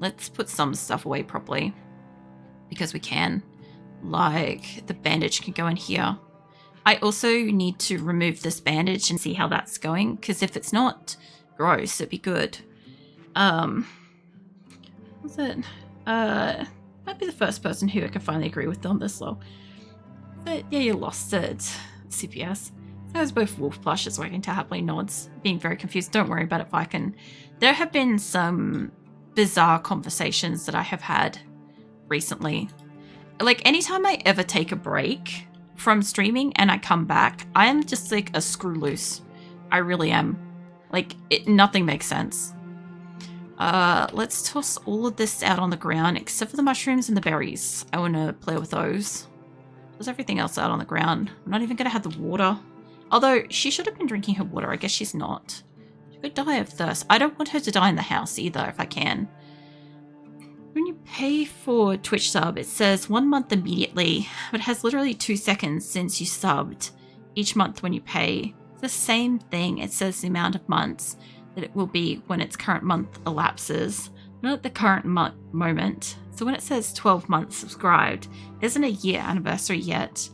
let's put some stuff away properly. Because we can. Like, the bandage can go in here. I also need to remove this bandage and see how that's going. Because if it's not gross, it'd be good. What's it? Might be the first person who I can finally agree with on this though. But yeah, you lost it. CPS. That was both wolf plushes working to happily nods, being very confused. Don't worry about it, Viken. There have been some bizarre conversations that I have had recently. Like, anytime I ever take a break from streaming and I come back, I am just like a screw loose. I really am. Like, nothing makes sense. Let's toss all of this out on the ground, except for the mushrooms and the berries. I want to play with those. There's everything else out on the ground. I'm not even going to have the water. Although, she should have been drinking her water. I guess she's not. She could die of thirst. I don't want her to die in the house either, if I can. When you pay for Twitch sub, it says 1 month immediately, but it has literally 2 seconds since you subbed. Each month when you pay, it's the same thing. It says the amount of months that it will be when its current month elapses, not at the current moment. So when it says 12 months subscribed, it isn't a year anniversary yet.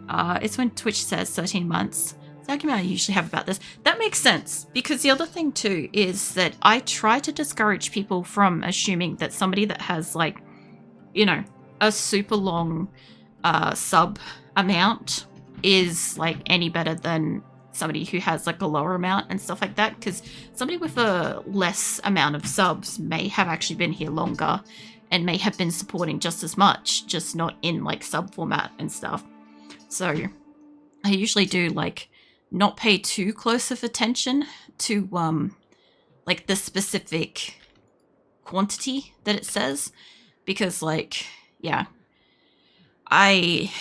It's when Twitch says 13 months. The argument I usually have about this, that makes sense, because the other thing too is that I try to discourage people from assuming that somebody that has, like, you know, a super long sub amount is like any better than somebody who has like a lower amount and stuff like that, because somebody with a less amount of subs may have actually been here longer and may have been supporting just as much, just not in like sub format and stuff. So I usually do like not pay too close of attention to like the specific quantity that it says, because like, yeah, I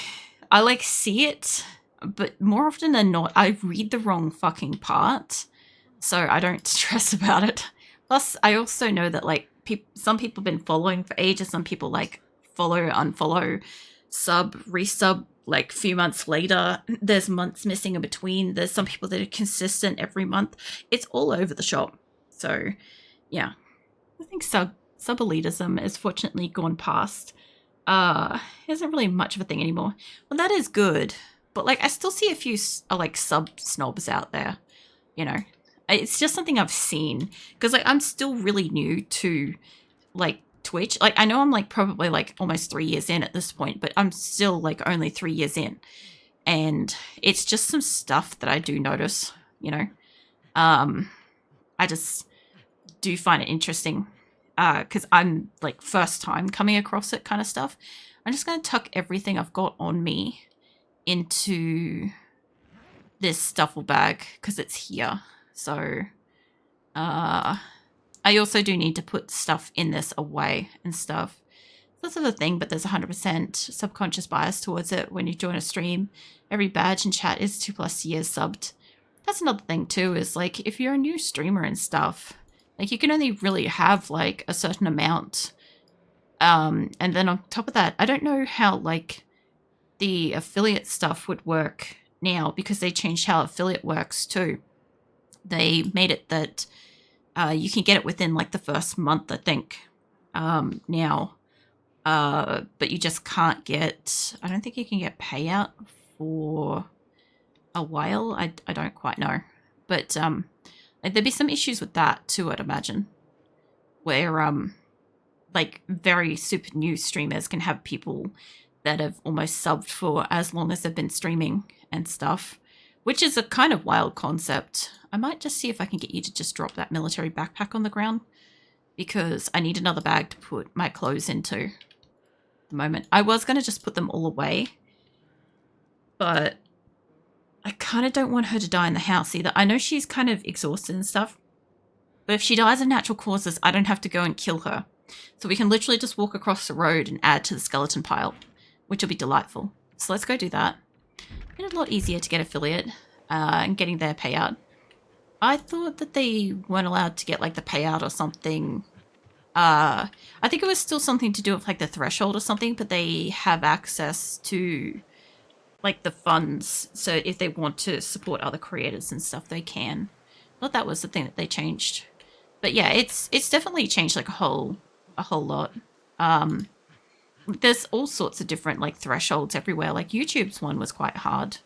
like see it, but more often than not I read the wrong fucking part, so I don't stress about it. Plus I also know that like some people have been following for ages, some people like follow, unfollow, sub, resub like a few months later. There's months missing in between. There's some people that are consistent every month. It's all over the shop. So yeah, I think sub elitism is fortunately gone past. It isn't really much of a thing anymore. Well, that is good, but like I still see a few like sub snobs out there, you know. It's just something I've seen, because like I'm still really new to like Twitch. Like I know I'm like probably like almost 3 years in at this point, but I'm still like only 3 years in, and it's just some stuff that I do notice, you know. I just do find it interesting, because I'm like first time coming across it kind of stuff. I'm just going to tuck everything I've got on me into this duffel bag because it's here. So I also do need to put stuff in this away and stuff. That's the thing, but there's 100% subconscious bias towards it when you join a stream. Every badge in chat is 2+ years subbed. That's another thing too, is like if you're a new streamer and stuff, like you can only really have like a certain amount. And then on top of that, I don't know how like the affiliate stuff would work now, because they changed how affiliate works too. They made it that you can get it within like the first month, I think, now. But you just can't get, I don't think you can get payout for a while. I don't quite know. But like, there'd be some issues with that too, I'd imagine. Where like very super new streamers can have people that have almost subbed for as long as they've been streaming and stuff, which is a kind of wild concept. I might just see if I can get you to just drop that military backpack on the ground, because I need another bag to put my clothes into at the moment. I was going to just put them all away, but I kind of don't want her to die in the house either. I know she's kind of exhausted and stuff, but if she dies of natural causes, I don't have to go and kill her. So we can literally just walk across the road and add to the skeleton pile, which will be delightful. So let's go do that. Made it a lot easier to get affiliate and getting their payout. I thought that they weren't allowed to get like the payout or something. I think it was still something to do with like the threshold or something, but they have access to like the funds. So if they want to support other creators and stuff, they can. I thought that was the thing that they changed. But yeah, it's definitely changed like a whole a whole lot. There's all sorts of different like thresholds everywhere. Like YouTube's one was quite hard.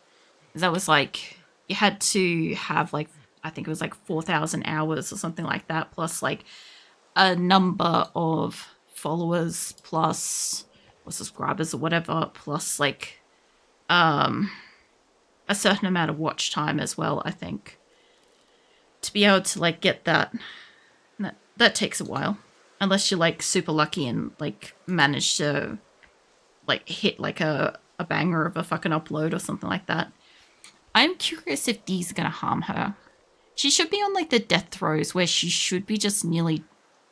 That was like you had to have like I think it was like 4,000 hours or something like that, plus like a number of followers plus or subscribers or whatever, plus like a certain amount of watch time as well, I think. To be able to like get that takes a while. Unless you're like super lucky and like manage to like hit like a banger of a fucking upload or something like that. I'm curious if these are gonna harm her. She should be on like the death throes where she should be just nearly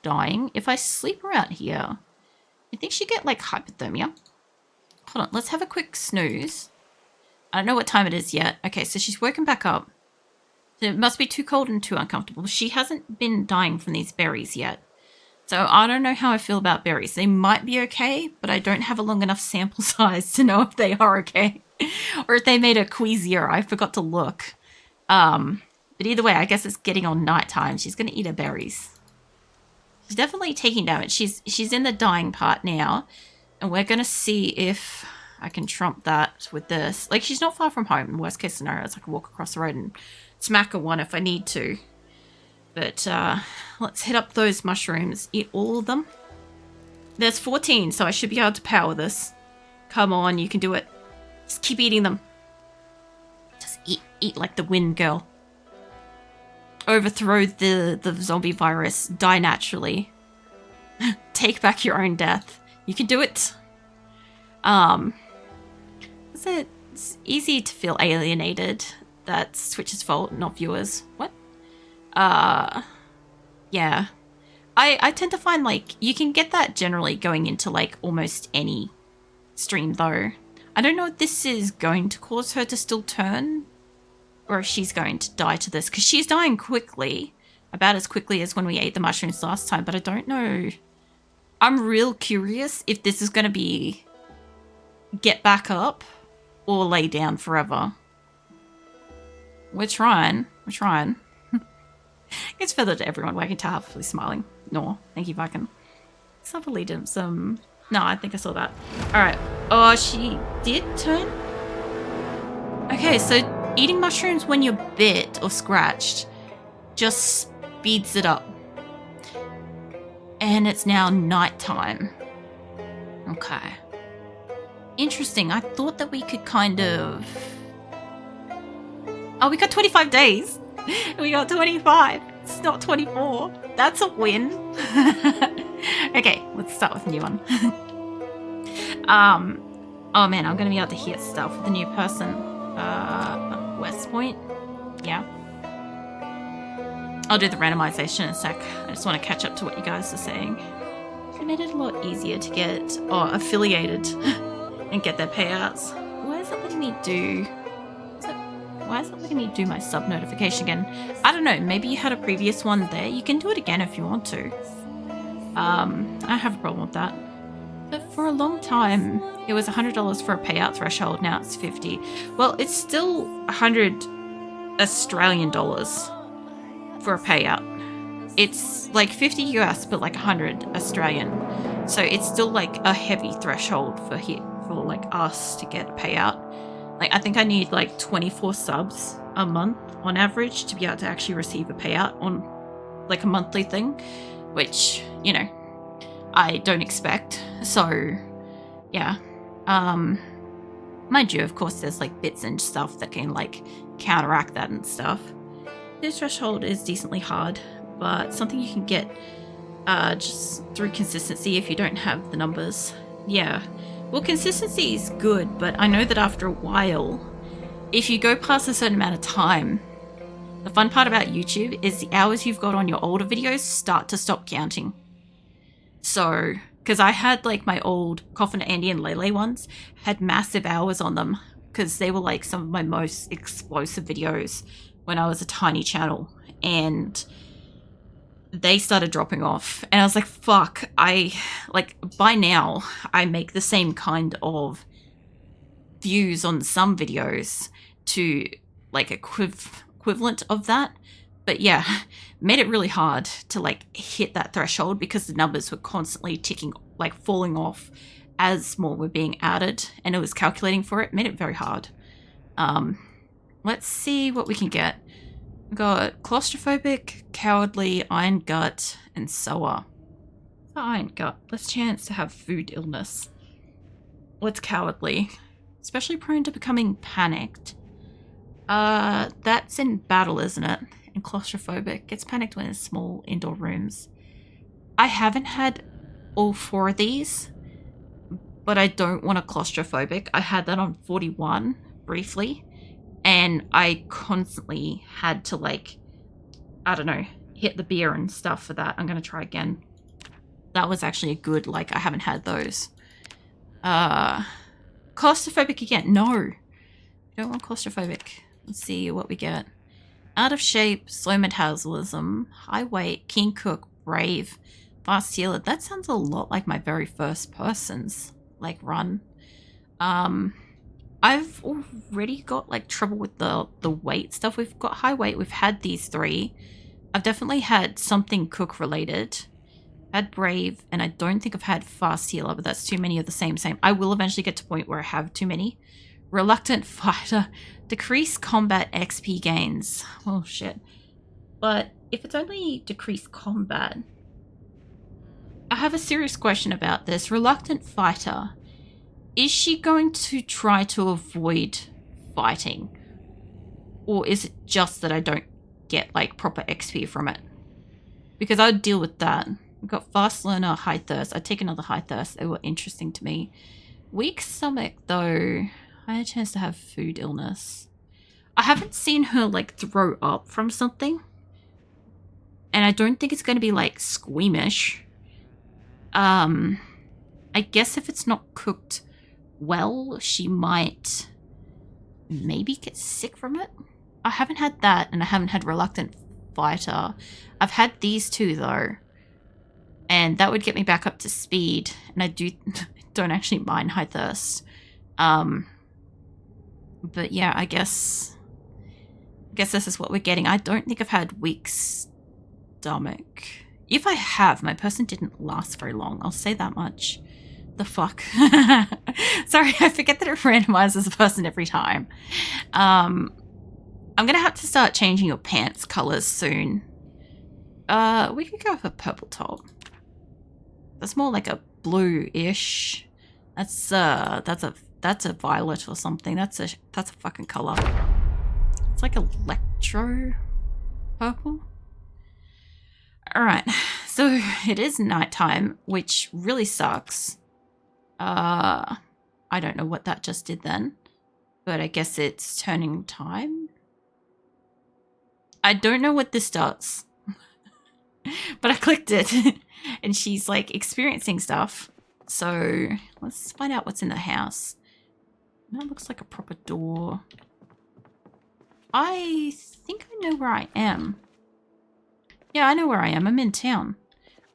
dying. If I sleep around here, I think she'd get like hypothermia. Hold on, let's have a quick snooze. I don't know what time it is yet. Okay, so she's woken back up. So it must be too cold and too uncomfortable. She hasn't been dying from these berries yet. So I don't know how I feel about berries. They might be okay, but I don't have a long enough sample size to know if they are okay. Or if they made her queasier. I forgot to look. But either way, I guess it's getting on nighttime. She's going to eat her berries. She's definitely taking damage. She's in the dying part now. And we're going to see if I can trump that with this. Like, she's not far from home. Worst case scenario is I can walk across the road and smack her one if I need to. But let's hit up those mushrooms. Eat all of them. There's 14, so I should be able to power this. Come on, you can do it. Just keep eating them. Just eat like the wind, girl. Overthrow the zombie virus. Die naturally. Take back your own death. You can do it. It's easy to feel alienated. That's Twitch's fault, not viewers. What? Yeah. I tend to find, like, you can get that generally going into, like, almost any stream, though. I don't know if this is going to cause her to still turn, or if she's going to die to this, because she's dying quickly, about as quickly as when we ate the mushrooms last time, but I don't know. I'm real curious if this is going to be get back up or lay down forever. We're trying. It's feathered to everyone. I can tell happily smiling. No, thank you, Viking. Let's have a lead in some... No, I think I saw that. Alright. Oh, she did turn? Okay, so eating mushrooms when you're bit or scratched just speeds it up. And it's now nighttime. Okay. Interesting. I thought that we could kind of... Oh, we got 25 days. We got 25. It's not 24. That's a win. Okay, let's start with a new one. Oh man, I'm gonna be able to hear stuff with the new person. West Point. Yeah. I'll do the randomization in a sec. I just want to catch up to what you guys are saying. It made it a lot easier to get affiliated and get their payouts. Why is it letting me do... Why is it letting me do my sub notification again? I don't know. Maybe you had a previous one there. You can do it again if you want to. I have a problem with that. But for a long time, it was $100 for a payout threshold. Now it's 50. Well, it's still 100 Australian dollars for a payout. It's like 50 US, but like 100 Australian. So it's still like a heavy threshold for like us to get a payout. Like, I think I need like 24 subs a month on average to be able to actually receive a payout on like a monthly thing, which, you know, I don't expect. So, yeah. Mind you, of course, there's like bits and stuff that can like counteract that and stuff. This threshold is decently hard, but something you can get just through consistency if you don't have the numbers. Yeah. Well, consistency is good, but I know that after a while, if you go past a certain amount of time, the fun part about YouTube is the hours you've got on your older videos start to stop counting. So, because I had like my old Coffin, Andy and Lele ones, had massive hours on them because they were like some of my most explosive videos when I was a tiny channel, and they started dropping off, and I was like, fuck, by now I make the same kind of views on some videos to like equivalent of that, But yeah, made it really hard to like hit that threshold because the numbers were constantly ticking, like falling off as more were being added, and it was calculating for it. Made it very hard. Let's see what we can get. We got claustrophobic, cowardly, iron gut, and sour. Iron gut. Less chance to have food illness. What's cowardly? Especially prone to becoming panicked. That's in battle, isn't it? And claustrophobic. Gets panicked when in small indoor rooms. I haven't had all 4 of these, but I don't want a claustrophobic. I had that on 41 briefly, and I constantly had to, like, I don't know, hit the beer and stuff for that. I'm going to try again. That was actually a good, like, I haven't had those. Claustrophobic again. No. I don't want claustrophobic. Let's see what we get. Out of shape, slow metabolism, high weight, keen cook, brave, fast healer. That sounds a lot like my very first person's, like, run. I've already got, like, trouble with the weight stuff. We've got high weight. We've had these 3. I've definitely had something cook related. Had brave, and I don't think I've had fast healer, but that's too many of the same. I will eventually get to a point where I have too many. Reluctant fighter. Decrease combat XP gains. Oh, shit. But if it's only decreased combat, I have a serious question about this. Reluctant fighter. Is she going to try to avoid fighting? Or is it just that I don't get, like, proper XP from it? Because I would deal with that. We've got fast learner, high thirst. I'd take another high thirst. They were interesting to me. Weak stomach, though. Higher chance to have food illness. I haven't seen her, like, throw up from something. And I don't think it's going to be, like, squeamish. I guess if it's not cooked well, she might maybe get sick from it. I haven't had that, and I haven't had reluctant fighter. I've had these 2, though. And that would get me back up to speed. And I don't actually mind high thirst. But yeah, I guess this is what we're getting. I don't think I've had weak stomach. If I have, my person didn't last very long. I'll say that much. The fuck? Sorry, I forget that it randomizes the person every time. I'm going to have to start changing your pants colors soon. We could go for purple top. That's more like a blue-ish. That's a violet or something. That's a fucking color. It's like electro purple. Alright, so it is nighttime, which really sucks. I don't know what that just did then, but I guess it's turning time. I don't know what this does, but I clicked it and she's like experiencing stuff. So let's find out what's in the house. That looks like a proper door. I think I know where I am. Yeah, I know where I am. I'm in town.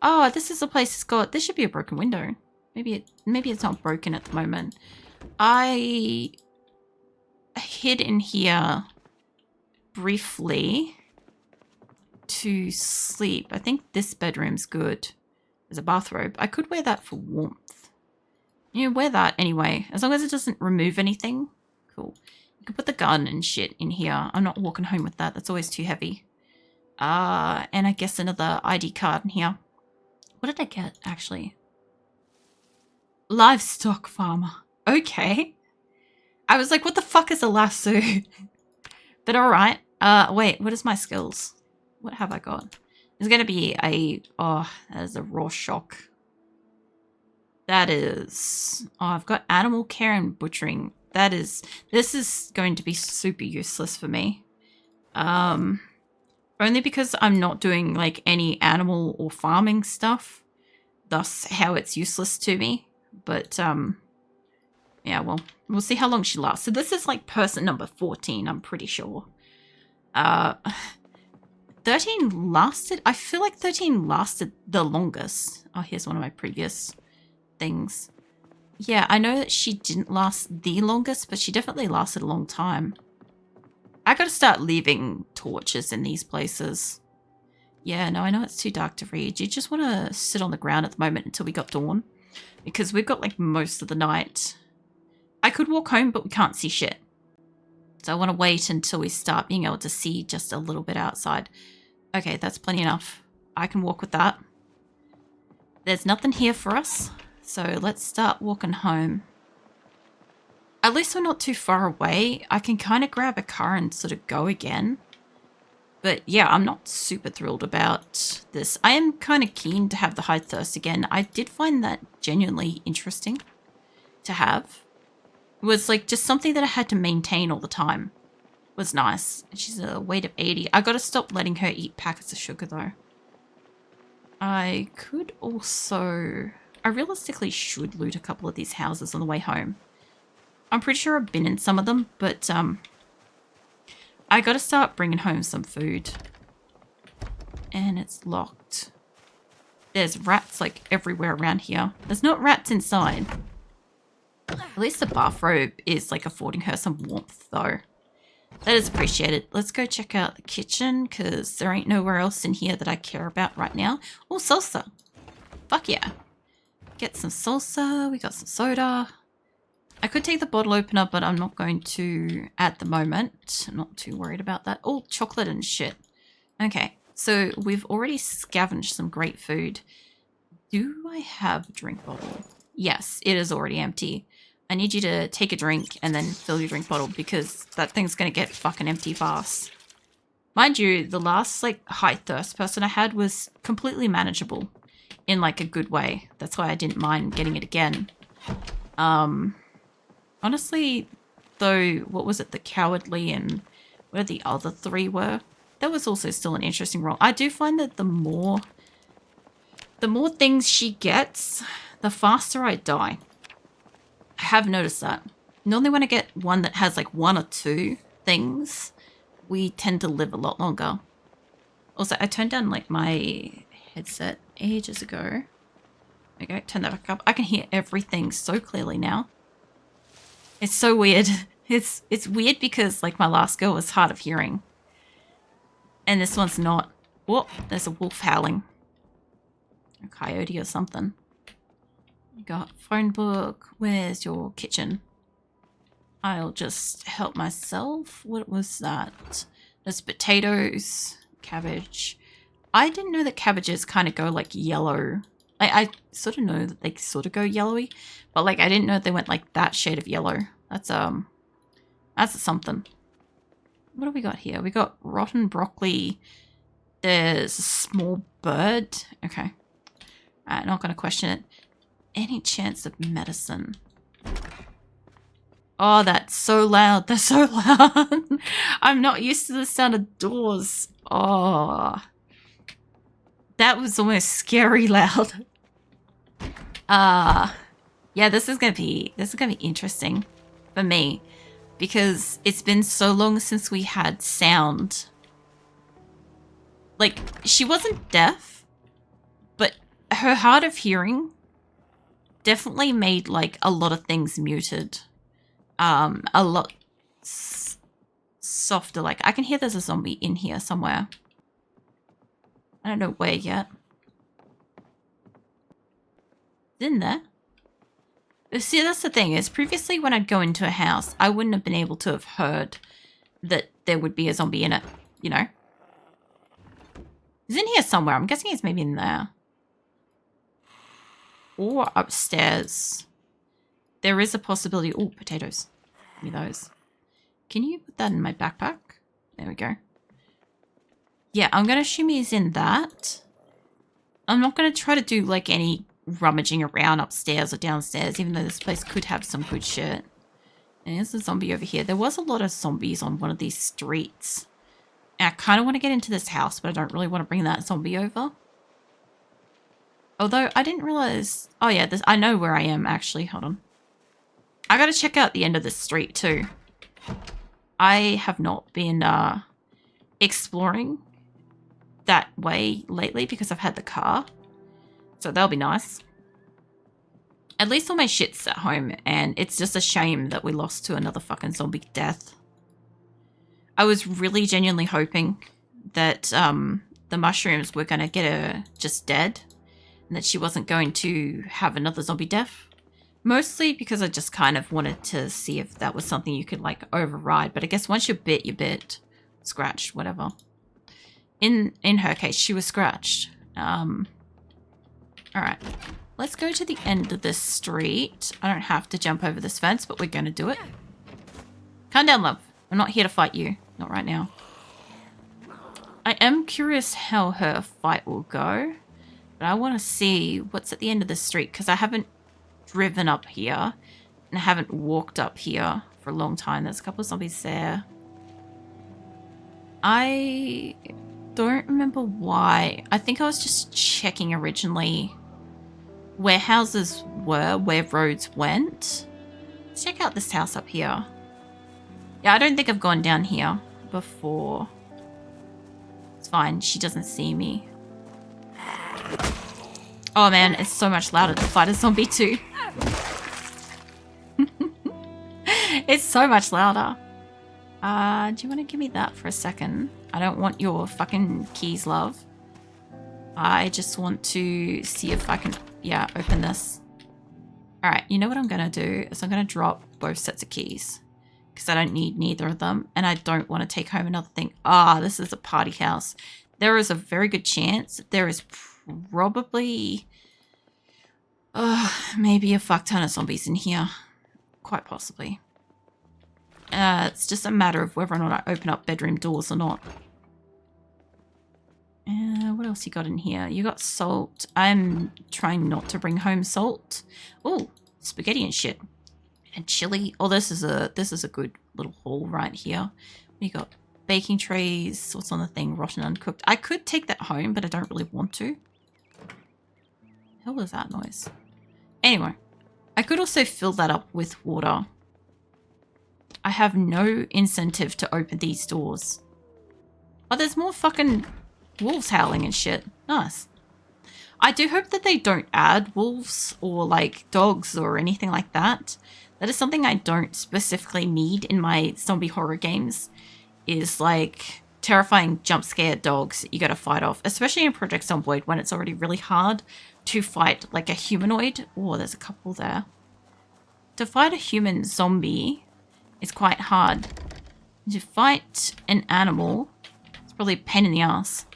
Oh, this is the place it's got. This should be a broken window. Maybe it's not broken at the moment. I hid in here briefly to sleep. I think this bedroom's good. There's a bathrobe. I could wear that for warmth. Yeah, wear that anyway. As long as it doesn't remove anything. Cool. You can put the gun and shit in here. I'm not walking home with that. That's always too heavy. And I guess another ID card in here. What did I get, actually? Livestock farmer. Okay. I was like, what the fuck is a lasso? But alright. Wait, what is my skills? What have I got? There's going to be a... Oh, that is a raw shock. That is... Oh, I've got animal care and butchering. That is... This is going to be super useless for me. Only because I'm not doing, like, any animal or farming stuff. Thus, how it's useless to me. But, yeah, well, we'll see how long she lasts. So this is, like, person number 14, I'm pretty sure. 13 lasted? I feel like 13 lasted the longest. Oh, here's one of my previous things. Yeah, I know that she didn't last the longest, but she definitely lasted a long time. I gotta start leaving torches in these places. Yeah, no, I know it's too dark to read. You just want to sit on the ground at the moment until we got dawn. Because we've got like most of the night. I could walk home, but we can't see shit. So I want to wait until we start being able to see just a little bit outside. Okay, that's plenty enough. I can walk with that. There's nothing here for us. So let's start walking home. At least we're not too far away. I can kind of grab a car and sort of go again. But yeah, I'm not super thrilled about this. I am kind of keen to have the high thirst again. I did find that genuinely interesting to have. It was like just something that I had to maintain all the time. It was nice. She's a weight of 80. I got to stop letting her eat packets of sugar though. I could also... I realistically should loot a couple of these houses on the way home. I'm pretty sure I've been in some of them, but I gotta start bringing home some food. And it's locked. There's rats like everywhere around here. There's not rats inside. At least the bathrobe is like affording her some warmth though. That is appreciated. Let's go check out the kitchen because there ain't nowhere else in here that I care about right now. Oh, salsa. Fuck yeah. Get some salsa. We got some soda. I could take the bottle opener, but I'm not going to at the moment. I'm not too worried about that. Oh, chocolate and shit. Okay, so we've already scavenged some great food. Do I have a drink bottle? Yes, it is already empty. I need you to take a drink and then fill your drink bottle because that thing's going to get fucking empty fast. Mind you, the last like high thirst person I had was completely manageable in like a good way. That's why I didn't mind getting it again. Honestly, though, what was it? The cowardly and where the other three were? That was also still an interesting role. I do find that the more things she gets, the faster I die. I have noticed that. Normally when I get one that has like one or two things, we tend to live a lot longer. Also, I turned down like my headset ages ago. Okay, turn that back up. I can hear everything so clearly now. It's so weird. It's weird because like my last girl was hard of hearing. And this one's not. Whoa, there's a wolf howling. A coyote or something. You got phone book. Where's your kitchen? I'll just help myself. What was that? There's potatoes, cabbage. I didn't know that cabbages kind of go like yellow. I sort of know that they sort of go yellowy, but like I didn't know they went like that shade of yellow. That's something. What do we got here? We got rotten broccoli. There's a small bird. Okay. Alright, not gonna question it. Any chance of medicine? Oh, that's so loud. That's so loud. I'm not used to the sound of doors. Oh. That was almost scary loud. Yeah, this is gonna be interesting for me because it's been so long since we had sound. Like, she wasn't deaf, but her hard of hearing definitely made like a lot of things muted. A lot softer. Like, I can hear there's a zombie in here somewhere. I don't know where yet. It's in there. See, that's the thing is previously when I'd go into a house, I wouldn't have been able to have heard that there would be a zombie in it, you know? He's in here somewhere. I'm guessing he's maybe in there. Or upstairs. There is a possibility. Oh, potatoes. Give me those. Can you put that in my backpack? There we go. Yeah, I'm going to assume he's in that. I'm not going to try to do like any rummaging around upstairs or downstairs, even though this place could have some good shit. And there's a zombie over here. There was a lot of zombies on one of these streets. And I kind of want to get into this house, but I don't really want to bring that zombie over. Although I didn't realize... Oh yeah, I know where I am actually. Hold on. I got to check out the end of this street too. I have not been exploring that way lately because I've had the car. So that'll be nice. At least all my shit's at home, and it's just a shame that we lost to another fucking zombie death. I was really genuinely hoping that the mushrooms were going to get her just dead and that she wasn't going to have another zombie death. Mostly because I just kind of wanted to see if that was something you could like override. But I guess once you're bit, you're bit. Scratched, whatever. In her case, she was scratched. Alright. Let's go to the end of this street. I don't have to jump over this fence, but we're going to do it. Calm down, love. I'm not here to fight you. Not right now. I am curious how her fight will go. But I want to see what's at the end of the street. Because I haven't driven up here. And I haven't walked up here for a long time. There's a couple of zombies there. I don't remember why. I think I was just checking originally where houses were, where roads went. Let's check out this house up here. Yeah, I don't think I've gone down here before. It's fine. She doesn't see me. Oh man, it's so much louder to fight a zombie too. It's so much louder. Do you want to give me that for a second? I don't want your fucking keys, love. I just want to see if I can, yeah, open this. Alright, you know what I'm going to do is I'm going to drop both sets of keys. Because I don't need neither of them. And I don't want to take home another thing. This is a party house. There is a very good chance there is probably maybe a fuck ton of zombies in here. Quite possibly. It's just a matter of whether or not I open up bedroom doors or not. What else you got in here? You got salt. I'm trying not to bring home salt. Oh, spaghetti and shit. And chili. Oh, this is a good little haul right here. You got baking trays. What's on the thing? Rotten uncooked. I could take that home, but I don't really want to. The hell was that noise? Anyway, I could also fill that up with water. I have no incentive to open these doors. Oh, there's more fucking wolves howling and shit. Nice. I do hope that they don't add wolves or like dogs or anything like that. That is something I don't specifically need in my zombie horror games. Is like terrifying jump scare dogs that you gotta fight off. Especially in Project Zomboid when it's already really hard to fight like a humanoid. Oh, there's a couple there. To fight a human zombie is quite hard. To fight an animal, it's probably a pain in the ass.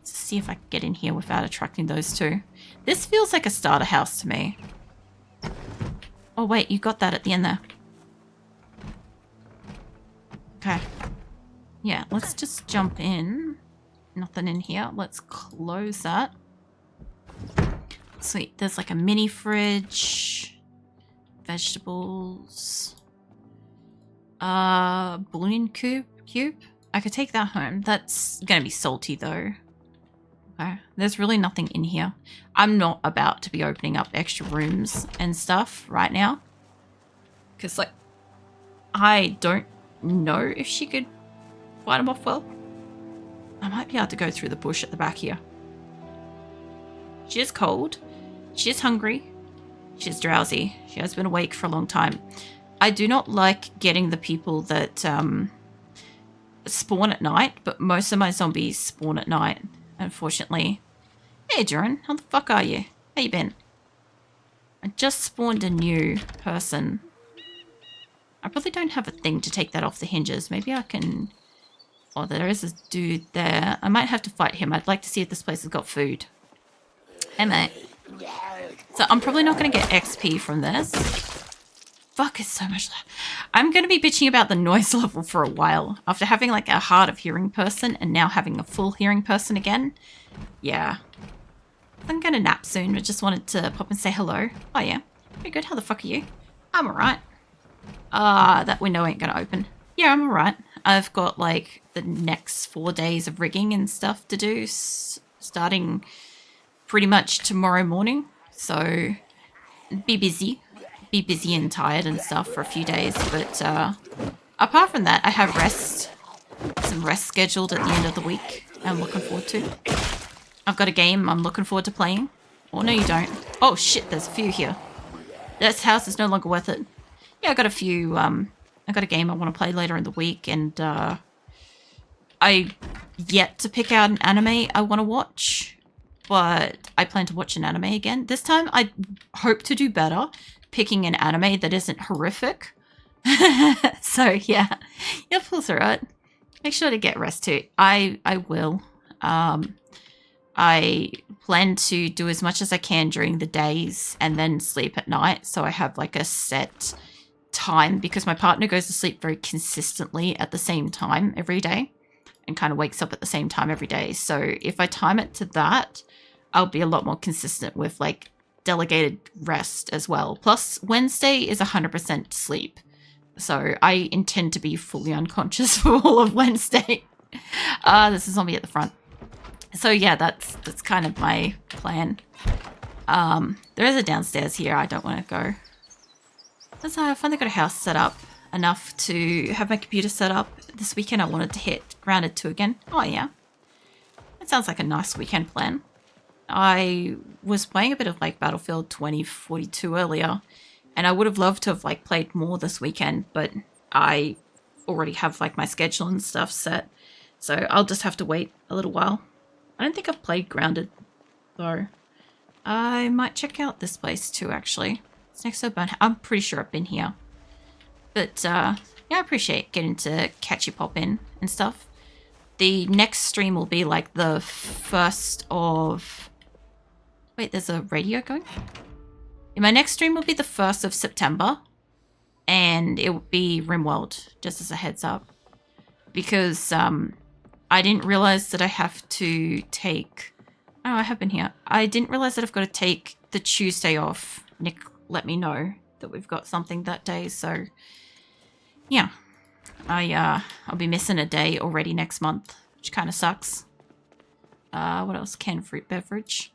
Let's see if I can get in here without attracting those two. This feels like a starter house to me. Oh wait, you got that at the end there. Okay. Yeah, let's just jump in. Nothing in here. Let's close that. Sweet, there's like a mini fridge. Vegetables. Bouillon cube. I could take that home. That's gonna be salty though. Okay. There's really nothing in here. I'm not about to be opening up extra rooms and stuff right now. Because like, I don't know if she could fight them off well. I might be able to go through the bush at the back here. She is cold. She is hungry. She's drowsy. She has been awake for a long time. I do not like getting the people that spawn at night, but most of my zombies spawn at night, unfortunately. Hey, Duran, how the fuck are you? How you been? I just spawned a new person. I probably don't have a thing to take that off the hinges. Maybe I can... Oh, there is a dude there. I might have to fight him. I'd like to see if this place has got food. Hey, mate. So I'm probably not going to get XP from this. Fuck, it's so much loud. I'm going to be bitching about the noise level for a while. After having like a hard of hearing person and now having a full hearing person again. Yeah. I'm going to nap soon. I just wanted to pop and say hello. Oh yeah. Pretty good. How the fuck are you? I'm alright. That window ain't going to open. Yeah, I'm alright. I've got like the next 4 days of rigging and stuff to do. Starting pretty much tomorrow morning. So be busy and tired and stuff for a few days. But apart from that, I have some rest scheduled at the end of the week I'm looking forward to. I've got a game I'm looking forward to playing. Oh, no, you don't. Oh, shit, there's a few here. This house is no longer worth it. Yeah, I got a few I got a game I want to play later in the week, and I yet to pick out an anime I want to watch, but I plan to watch an anime again. This time I hope to do better picking an anime that isn't horrific. So yeah, you'll pull through it. Make sure to get rest too. I will. I plan to do as much as I can during the days and then sleep at night. So I have like a set time, because my partner goes to sleep very consistently at the same time every day and kind of wakes up at the same time every day. So if I time it to that, I'll be a lot more consistent with like delegated rest as well. Plus Wednesday is 100% sleep. So I intend to be fully unconscious for all of Wednesday. There's a zombie at the front. So yeah, that's kind of my plan. There is a downstairs here. I don't want to go. I finally got a house set up enough to have my computer set up. This weekend I wanted to hit Grounded 2 again. Oh yeah. That sounds like a nice weekend plan. I was playing a bit of like Battlefield 2042 earlier, and I would have loved to have like played more this weekend, but I already have like my schedule and stuff set. So I'll just have to wait a little while. I don't think I've played Grounded though. I might check out this place too, actually. It's next to a burn. I'm pretty sure I've been here. But yeah, I appreciate getting to catch you pop in and stuff. The next stream will be like the 1st of... Wait, there's a radio going? Yeah, my next stream will be the 1st of September. And it will be RimWorld, just as a heads up. Because I didn't realize that I have to take... Oh, I have been here. I didn't realize that I've got to take the Tuesday off. Nick let me know that we've got something that day, so... Yeah. I'll be missing a day already next month, which kind of sucks. What else? Canned fruit beverage.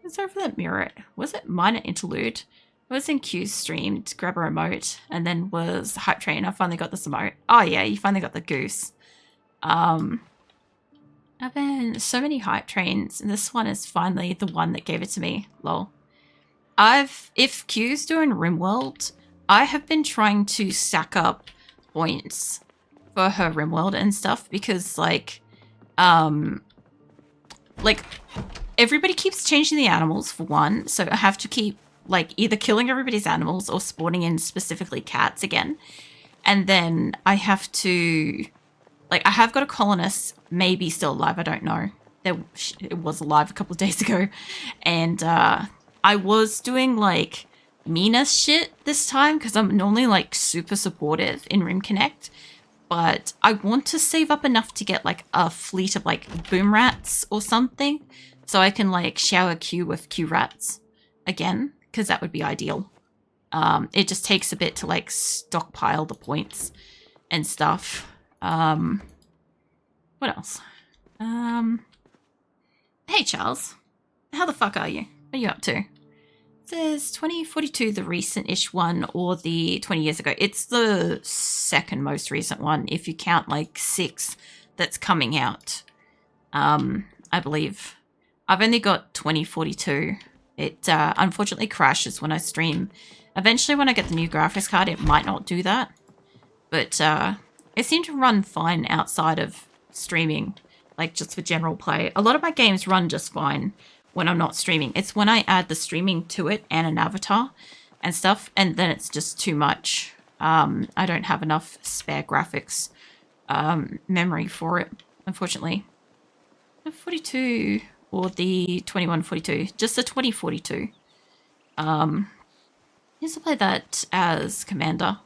Is over that mirror? Was it Minor Interlude? I was in Q's stream to grab a remote, and then was Hype Train. I finally got this remote. Oh yeah, you finally got the goose. I've been so many Hype Trains, and this one is finally the one that gave it to me. Lol. If Q's doing RimWorld, I have been trying to stack up points for her RimWorld and stuff, because like everybody keeps changing the animals for one, so I have to keep like either killing everybody's animals or spawning in specifically cats again. And then I have to, like, I have got a colonist, maybe still alive, I don't know. It was alive a couple of days ago. And I was doing like meaner shit this time, because I'm normally like super supportive in Rim Connect. But I want to save up enough to get like a fleet of like boom rats or something, so I can like shower Q with Q rats again, because that would be ideal. It just takes a bit to like stockpile the points and stuff. What else? Hey Charles, how the fuck are you? What are you up to? It says 2042, the recent-ish one, or the 20 years ago. It's the second most recent one, if you count like 6 that's coming out. I believe. I've only got 2042. It unfortunately crashes when I stream. Eventually, when I get the new graphics card, it might not do that. But it seemed to run fine outside of streaming, like just for general play. A lot of my games run just fine when I'm not streaming. It's when I add the streaming to it and an avatar and stuff, and then it's just too much. I don't have enough spare graphics memory for it, unfortunately. The 42 or the 2142, just the 2042. I used to play that as Commander.